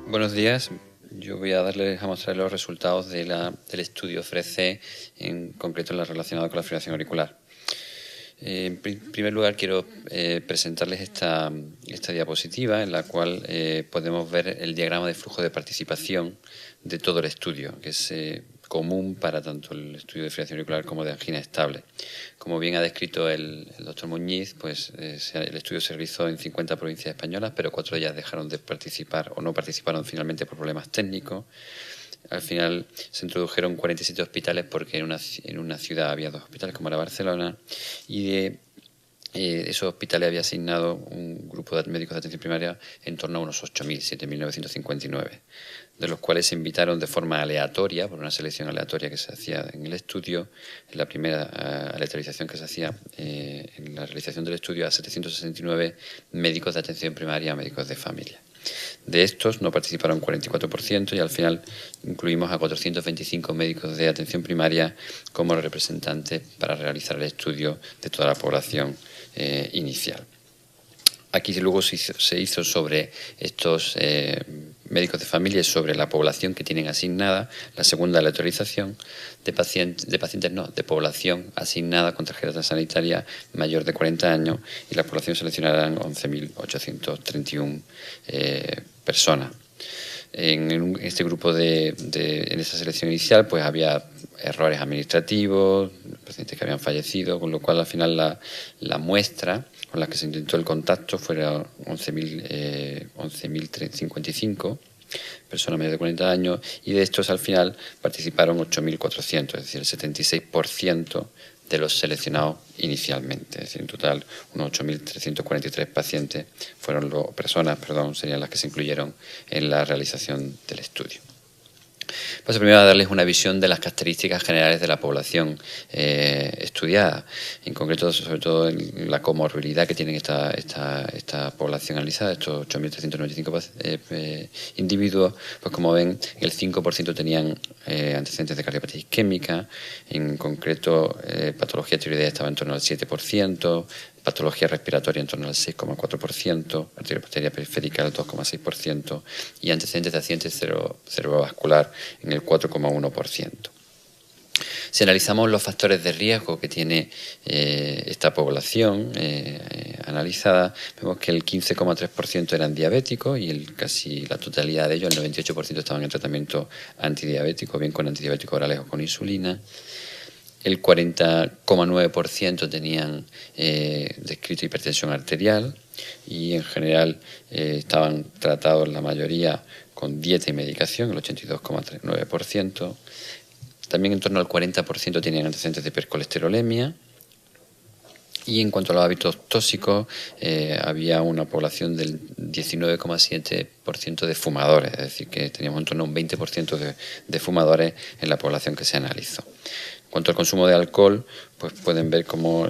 Buenos días. Yo voy a mostrar los resultados del estudio FRECE, en concreto en la relacionada con la fibrilación auricular. En primer lugar, quiero presentarles esta diapositiva en la cual podemos ver el diagrama de flujo de participación de todo el estudio, que es común para tanto el estudio de fibrilación auricular como de angina estable. Como bien ha descrito el doctor Muñiz, pues el estudio se realizó en 50 provincias españolas, pero 4 de ellas dejaron de participar o no participaron finalmente por problemas técnicos. Al final se introdujeron 47 hospitales porque en una ciudad había 2 hospitales, como era Barcelona, y de esos hospitales había asignado un grupo de médicos de atención primaria en torno a unos 8.000, 7.959, de los cuales se invitaron de forma aleatoria, por una selección aleatoria que se hacía en el estudio, en la primera aleatorización que se hacía en la realización del estudio, a 769 médicos de atención primaria, médicos de familia. De estos no participaron 44% y al final incluimos a 425 médicos de atención primaria como representantes para realizar el estudio de toda la población inicial. Aquí luego se hizo sobre estos médicos de familia y sobre la población que tienen asignada la segunda aleatorización de población asignada con tarjeta sanitaria mayor de 40 años, y la población seleccionada eran 11.831 personas. En este grupo en esa selección inicial pues había errores administrativos, pacientes que habían fallecido, con lo cual al final la muestra con la que se intentó el contacto fueron 11.055 personas mayores de 40 años, y de estos al final participaron 8.400, es decir, el 76% de los seleccionados inicialmente. Es decir, en total unos 8.343 pacientes serían las que se incluyeron en la realización del estudio. Paso primero a darles una visión de las características generales de la población estudiada, en concreto sobre todo en la comorbilidad que tienen esta población analizada, estos 8.395 individuos. Pues como ven, el 5% tenían antecedentes de cardiopatía isquémica, en concreto patología tiroidea estaba en torno al 7%, patología respiratoria en torno al 6,4%, arteriopatía periférica al 2,6% y antecedentes de accidente cerebrovascular en el 4,1%. Si analizamos los factores de riesgo que tiene esta población analizada, vemos que el 15,3% eran diabéticos y casi la totalidad de ellos, el 98%, estaban en tratamiento antidiabético, bien con antidiabéticos orales o con insulina. El 40,9% tenían descrito hipertensión arterial y en general estaban tratados la mayoría con dieta y medicación, el 82,9%. También en torno al 40% tenían antecedentes de hipercolesterolemia. Y en cuanto a los hábitos tóxicos, había una población del 19,7% de fumadores, es decir, que teníamos en torno a un 20% de fumadores en la población que se analizó. En cuanto al consumo de alcohol, pues pueden ver como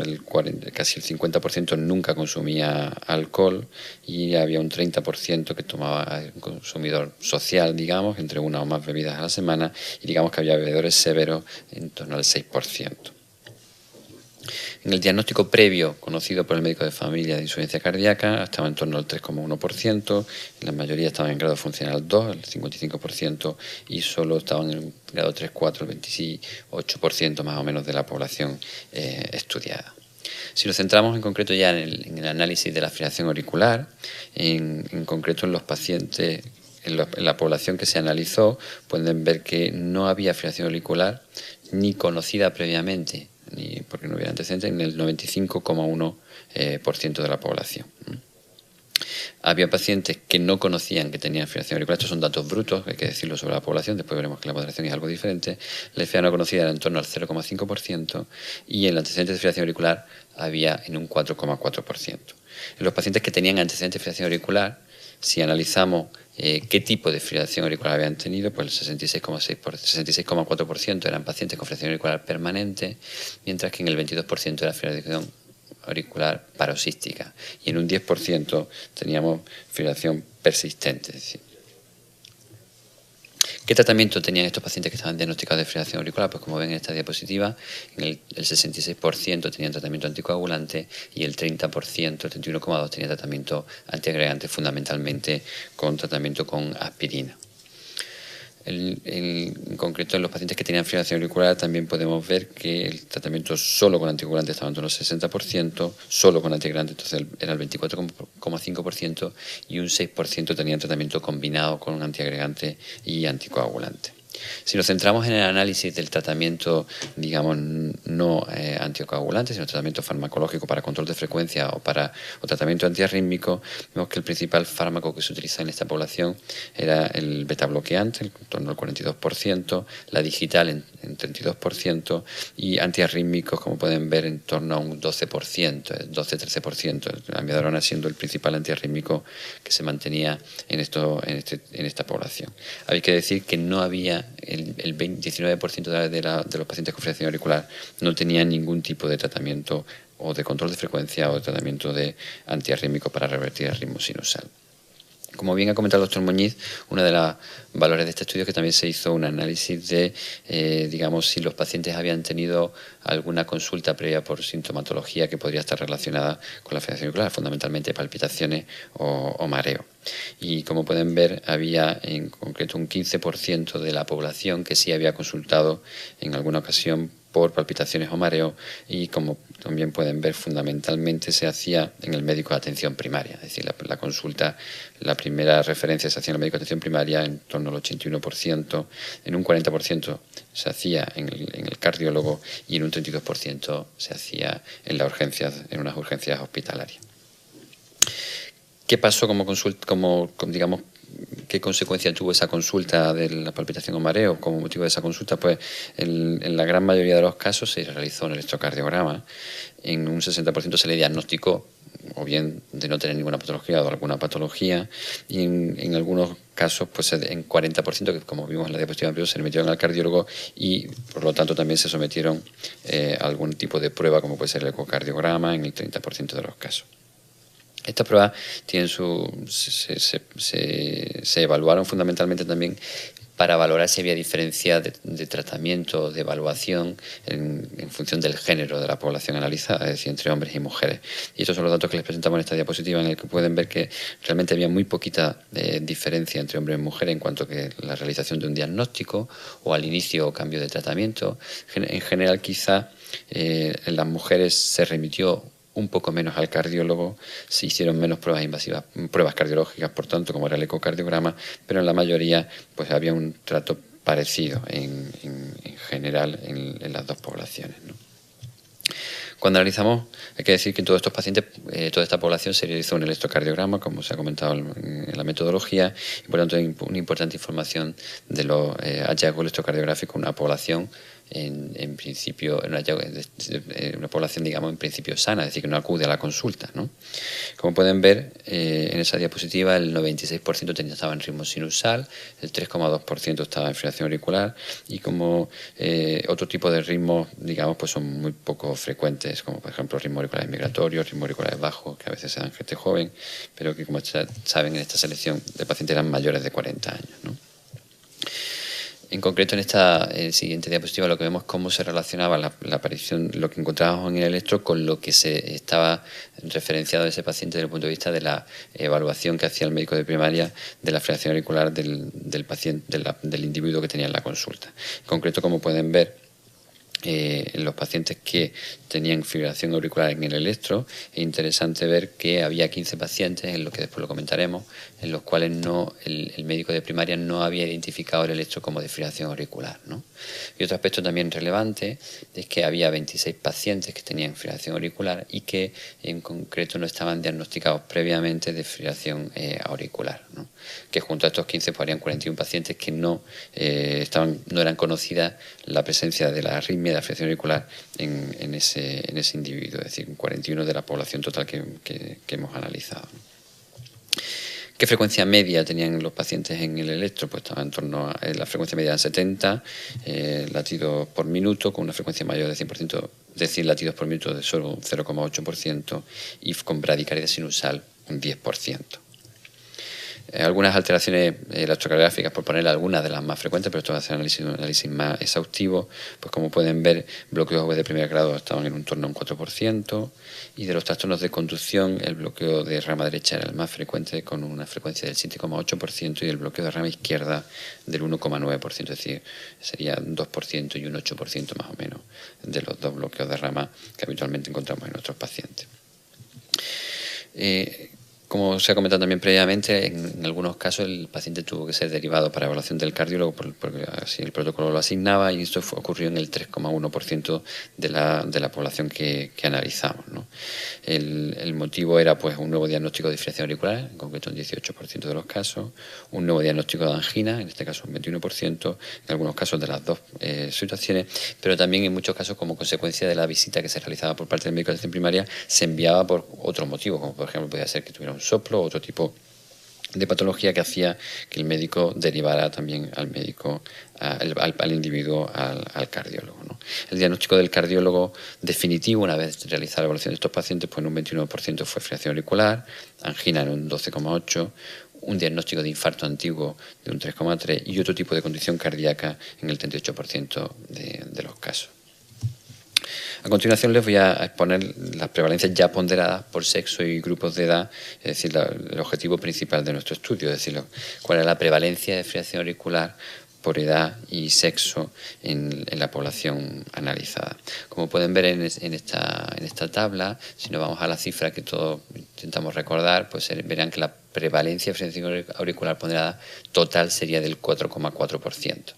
casi el 50% nunca consumía alcohol, y había un 30% que tomaba, un consumidor social, digamos, entre una o más bebidas a la semana, y digamos que había bebedores severos en torno al 6%. En el diagnóstico previo conocido por el médico de familia de insuficiencia cardíaca estaba en torno al 3,1%, la mayoría estaban en grado funcional 2, el 55%, y solo estaban en grado 3-4, el 28% más o menos de la población estudiada. Si nos centramos en concreto ya en el análisis de la fibrilación auricular, en concreto en los pacientes, en la población que se analizó, pueden ver que no había fibrilación auricular ni conocida previamente, ni porque no hubiera antecedentes, en el 95,1% de la población. Había pacientes que no conocían que tenían fibrilación auricular. Estos son datos brutos, hay que decirlo, sobre la población. Después veremos que la moderación es algo diferente. La FA no conocida era en torno al 0,5%, y en el antecedentes de fibrilación auricular había en un 4,4%. En los pacientes que tenían antecedentes de fibrilación auricular, si analizamos qué tipo de fibrilación auricular habían tenido, pues el 66,4% eran pacientes con fibrilación auricular permanente, mientras que en el 22% era fibrilación auricular paroxística, y en un 10% teníamos fibrilación persistente. Es decir, ¿Qué tratamiento tenían estos pacientes que estaban diagnosticados de fibrilación auricular? Pues como ven en esta diapositiva, el 66% tenían tratamiento anticoagulante y el 30%, el 31,2%, tenía tratamiento antiagregante, fundamentalmente con tratamiento con aspirina. En concreto, en los pacientes que tenían fibrilación auricular también podemos ver que el tratamiento solo con anticoagulante estaba en torno al 60%, solo con antiagregante entonces era el 24,5% y un 6% tenían tratamiento combinado con antiagregante y anticoagulante. Si nos centramos en el análisis del tratamiento, digamos, no anticoagulante, sino tratamiento farmacológico para control de frecuencia o tratamiento antiarrítmico, vemos que el principal fármaco que se utiliza en esta población era el betabloqueante, en torno al 42%, la digital en 32% y antiarrítmicos, como pueden ver, en torno a un 12%, 12-13%, la amiodarona siendo el principal antiarrítmico que se mantenía en esta población. Hay que decir que no había el 19% de los pacientes con fibrilación auricular no tenían ningún tipo de tratamiento o de control de frecuencia o de tratamiento de antiarrítmico para revertir el ritmo sinusal. Como bien ha comentado el doctor Muñiz, uno de los valores de este estudio es que también se hizo un análisis de, digamos, si los pacientes habían tenido alguna consulta previa por sintomatología que podría estar relacionada con la fibrilación auricular, fundamentalmente palpitaciones o mareo. Y como pueden ver, había en concreto un 15% de la población que sí había consultado en alguna ocasión por palpitaciones o mareo, y como también pueden ver, fundamentalmente se hacía en el médico de atención primaria, es decir, la consulta, la primera referencia se hacía en el médico de atención primaria en torno al 81%, en un 40% se hacía en el cardiólogo y en un 32% se hacía en unas urgencias hospitalarias. ¿Qué pasó digamos, qué consecuencia tuvo esa consulta de la palpitación o mareo? Como motivo de esa consulta, pues en la gran mayoría de los casos se realizó un electrocardiograma. En un 60% se le diagnosticó o bien de no tener ninguna patología o alguna patología, y en algunos casos, pues en 40%, que como vimos en la diapositiva anterior, se le metieron al cardiólogo y por lo tanto también se sometieron a algún tipo de prueba, como puede ser el ecocardiograma, en el 30% de los casos. Estas pruebas se evaluaron fundamentalmente también para valorar si había diferencia de tratamiento, de evaluación en función del género de la población analizada, es decir, entre hombres y mujeres. Y estos son los datos que les presentamos en esta diapositiva, en el que pueden ver que realmente había muy poquita diferencia entre hombres y mujeres en cuanto a que la realización de un diagnóstico o al inicio o cambio de tratamiento. En general, quizá en las mujeres se remitió un poco menos al cardiólogo, se hicieron menos pruebas invasivas, pruebas cardiológicas, por tanto, como era el ecocardiograma, pero en la mayoría pues había un trato parecido en general en las dos poblaciones, ¿no? Cuando analizamos, hay que decir que en todos estos pacientes, toda esta población se realizó un electrocardiograma, como se ha comentado en la metodología, y por lo tanto una importante información de los hallazgos electrocardiográficos en una población en principio, una población, digamos, en principio sana, es decir, que no acude a la consulta, ¿no? Como pueden ver en esa diapositiva, el 96% estaba en ritmo sinusal, el 3,2% estaba en fibrilación auricular, y como otro tipo de ritmos, digamos, pues son muy poco frecuentes, como por ejemplo ritmos auriculares migratorios, ritmos auriculares bajos, que a veces se dan en gente joven, pero que, como saben, en esta selección de pacientes eran mayores de 40 años, ¿no? En concreto, en esta siguiente diapositiva, lo que vemos es cómo se relacionaba la aparición, lo que encontrábamos en el electro, con lo que se estaba referenciado en ese paciente desde el punto de vista de la evaluación que hacía el médico de primaria de la fibrilación auricular del paciente, del individuo que tenía en la consulta. En concreto, como pueden ver, en los pacientes que tenían fibrilación auricular en el electro, es interesante ver que había 15 pacientes, en los que después lo comentaremos, en los cuales el médico de primaria no había identificado el electro como de fibrilación auricular, ¿no? Y otro aspecto también relevante es que había 26 pacientes que tenían fibrilación auricular y que en concreto no estaban diagnosticados previamente de fibrilación auricular, ¿no? Que junto a estos 15 pues harían 41 pacientes que no eran conocidas la presencia de la arritmia de la fibrilación auricular en ese individuo, es decir, 41 de la población total que hemos analizado. ¿Qué frecuencia media tenían los pacientes en el electro? Pues estaba en torno a la frecuencia media de 70 latidos por minuto, con una frecuencia mayor de 100%, es decir, latidos por minuto de solo un 0,8%, y con bradicardia sinusal un 10%. Algunas alteraciones electrocardiográficas, por poner algunas de las más frecuentes, pero esto va a ser un análisis más exhaustivo. Pues como pueden ver, bloqueos de primer grado estaban en un torno a un 4%, y de los trastornos de conducción, el bloqueo de rama derecha era el más frecuente, con una frecuencia del 7,8%, y el bloqueo de rama izquierda del 1,9%, es decir, sería un 2% y un 8% más o menos de los dos bloqueos de rama que habitualmente encontramos en nuestros pacientes. Como se ha comentado también previamente, en algunos casos el paciente tuvo que ser derivado para evaluación del cardiólogo porque así el protocolo lo asignaba, y esto ocurrió en el 3,1% de la población que analizamos, ¿no? El motivo era pues un nuevo diagnóstico de disfunción auricular, en concreto en 18% de los casos, un nuevo diagnóstico de angina, en este caso un 21%, en algunos casos de las dos situaciones, pero también en muchos casos como consecuencia de la visita que se realizaba por parte del médico de atención primaria, se enviaba por otro motivo, como por ejemplo podía ser que tuviera un soplo o otro tipo de patología que hacía que el médico derivara también al médico, al individuo, al cardiólogo, ¿no? El diagnóstico del cardiólogo definitivo, una vez realizada la evaluación de estos pacientes, pues en un 21% fue fibrilación auricular, angina en un 12,8%, un diagnóstico de infarto antiguo de un 3,3% y otro tipo de condición cardíaca en el 38% de los casos. A continuación les voy a exponer las prevalencias ya ponderadas por sexo y grupos de edad, es decir, el objetivo principal de nuestro estudio, es decir, cuál es la prevalencia de fibrilación auricular por edad y sexo en la población analizada. Como pueden ver en esta tabla, si nos vamos a la cifra que todos intentamos recordar, pues verán que la prevalencia de fibrilación auricular ponderada total sería del 4,4%.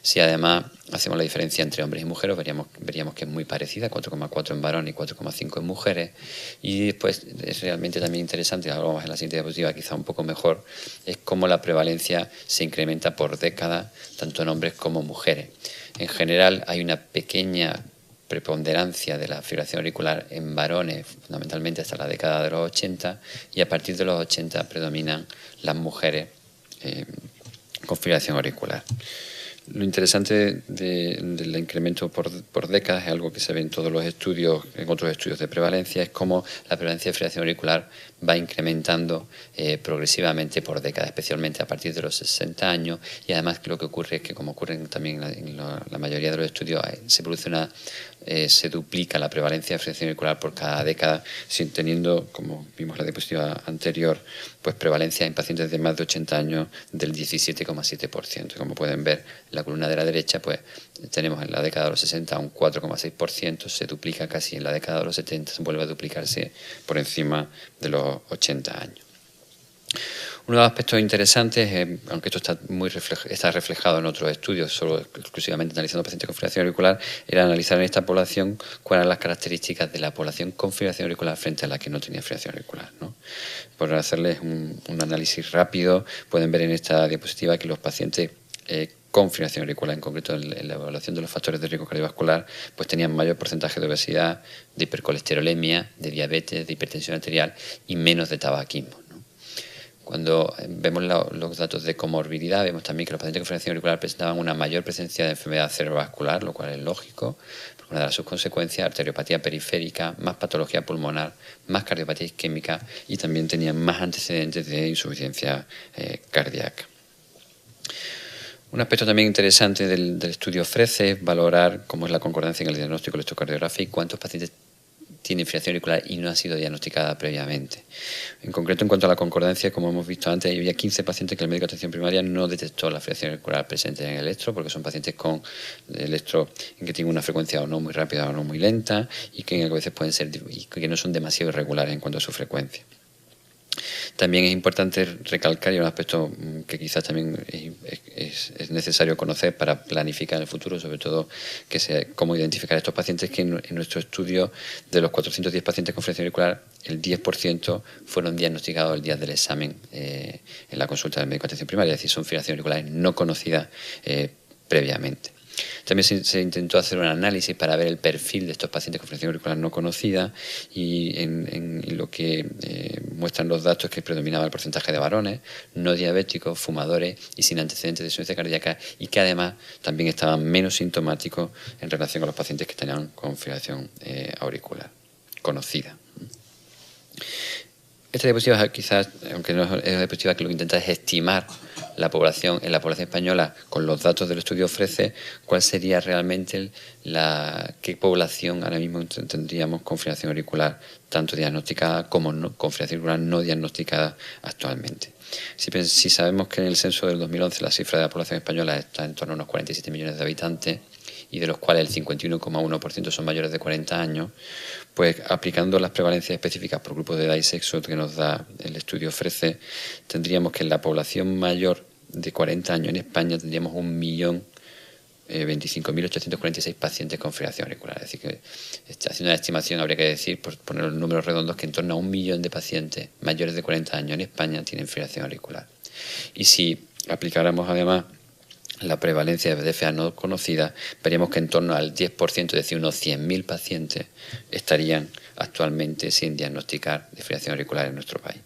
Si además hacemos la diferencia entre hombres y mujeres, veríamos que es muy parecida, 4,4 en varones y 4,5 en mujeres. Y después es realmente también interesante, ahora vamos en la siguiente diapositiva, quizá un poco mejor, es cómo la prevalencia se incrementa por década, tanto en hombres como mujeres. En general hay una pequeña preponderancia de la fibrilación auricular en varones, fundamentalmente hasta la década de los 80, y a partir de los 80 predominan las mujeres con fibrilación auricular. Lo interesante del incremento por décadas es algo que se ve en todos los estudios, en otros estudios de prevalencia, es cómo la prevalencia de fibrilación auricular va incrementando progresivamente por décadas, especialmente a partir de los 60 años, y además lo que ocurre es que, como ocurre también en la mayoría de los estudios, se duplica la prevalencia de fibrilación auricular por cada década, teniendo, como vimos en la diapositiva anterior, pues prevalencia en pacientes de más de 80 años del 17,7%. Como pueden ver, en la columna de la derecha, pues tenemos en la década de los 60 un 4,6%, se duplica casi en la década de los 70, se vuelve a duplicarse por encima de los 80 años. Uno de los aspectos interesantes, aunque esto está reflejado en otros estudios, solo exclusivamente analizando pacientes con fibrilación auricular, era analizar en esta población cuáles eran las características de la población con fibrilación auricular frente a la que no tenía fibrilación auricular, ¿no? Por hacerles un análisis rápido, pueden ver en esta diapositiva que los pacientes con fibrilación auricular, en concreto en la evaluación de los factores de riesgo cardiovascular, pues tenían mayor porcentaje de obesidad, de hipercolesterolemia, de diabetes, de hipertensión arterial y menos de tabaquismo. Cuando vemos los datos de comorbilidad, vemos también que los pacientes con fibrilación auricular presentaban una mayor presencia de enfermedad cerebrovascular, lo cual es lógico, porque una de sus consecuencias, arteriopatía periférica, más patología pulmonar, más cardiopatía isquémica, y también tenían más antecedentes de insuficiencia cardíaca. Un aspecto también interesante del estudio ofrece es valorar cómo es la concordancia en el diagnóstico electrocardiográfico y cuántos pacientes tiene fibrilación auricular y no ha sido diagnosticada previamente. En concreto, en cuanto a la concordancia, como hemos visto antes, había 15 pacientes que el médico de atención primaria no detectó la fibrilación auricular presente en el electro, porque son pacientes con electro en que tienen una frecuencia o no muy rápida o no muy lenta, y que a veces pueden ser y que no son demasiado irregulares en cuanto a su frecuencia. También es importante recalcar, y un aspecto que quizás también es necesario conocer para planificar en el futuro, sobre todo cómo identificar a estos pacientes, que en nuestro estudio de los 410 pacientes con fibrilación auricular, el 10% fueron diagnosticados el día del examen en la consulta del médico de atención primaria, es decir, son fibrilaciones auriculares no conocidas previamente. También se intentó hacer un análisis para ver el perfil de estos pacientes con fibrilación auricular no conocida, y en lo que muestran los datos es que predominaba el porcentaje de varones, no diabéticos, fumadores y sin antecedentes de insuficiencia cardíaca, y que además también estaban menos sintomáticos en relación con los pacientes que tenían con fibrilación auricular conocida. Esta diapositiva quizás, aunque no es una diapositiva que lo que intenta es estimar la población en la población española con los datos del estudio ofrece cuál sería realmente qué población ahora mismo tendríamos con fibrilación auricular tanto diagnosticada como con fibrilación auricular no diagnosticada actualmente. Si sabemos que en el censo del 2011 la cifra de la población española está en torno a unos 47 millones de habitantes y de los cuales el 51,1% son mayores de 40 años, pues aplicando las prevalencias específicas por grupos de edad y sexo que nos da el estudio ofrece, tendríamos que en la población mayor de 40 años en España tendríamos 1.025.846 pacientes con fibrilación auricular. Es decir, que haciendo una estimación habría que decir, por poner los números redondos, que en torno a 1 millón de pacientes mayores de 40 años en España tienen fibrilación auricular. Y si aplicáramos además la prevalencia de FA no conocida, veríamos que en torno al 10%, es decir, unos 100.000 pacientes estarían actualmente sin diagnosticar de fibrilación auricular en nuestro país.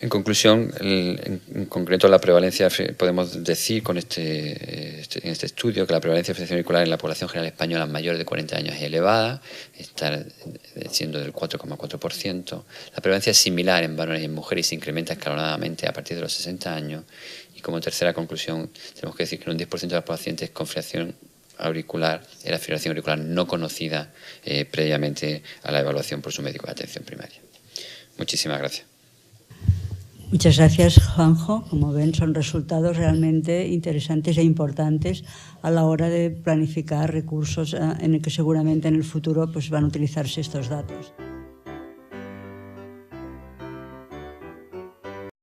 En conclusión, en concreto la prevalencia, podemos decir en este estudio que la prevalencia de fibrilación auricular en la población general española mayor de 40 años es elevada, está siendo del 4,4%. La prevalencia es similar en varones y en mujeres y se incrementa escalonadamente a partir de los 60 años. Y como tercera conclusión, tenemos que decir que un 10% de los pacientes con fibrilación auricular era fibrilación auricular no conocida previamente a la evaluación por su médico de atención primaria. Muchísimas gracias. Muchas gracias, Juanjo. Como ven, son resultados realmente interesantes e importantes a la hora de planificar recursos en el que seguramente en el futuro pues, van a utilizarse estos datos.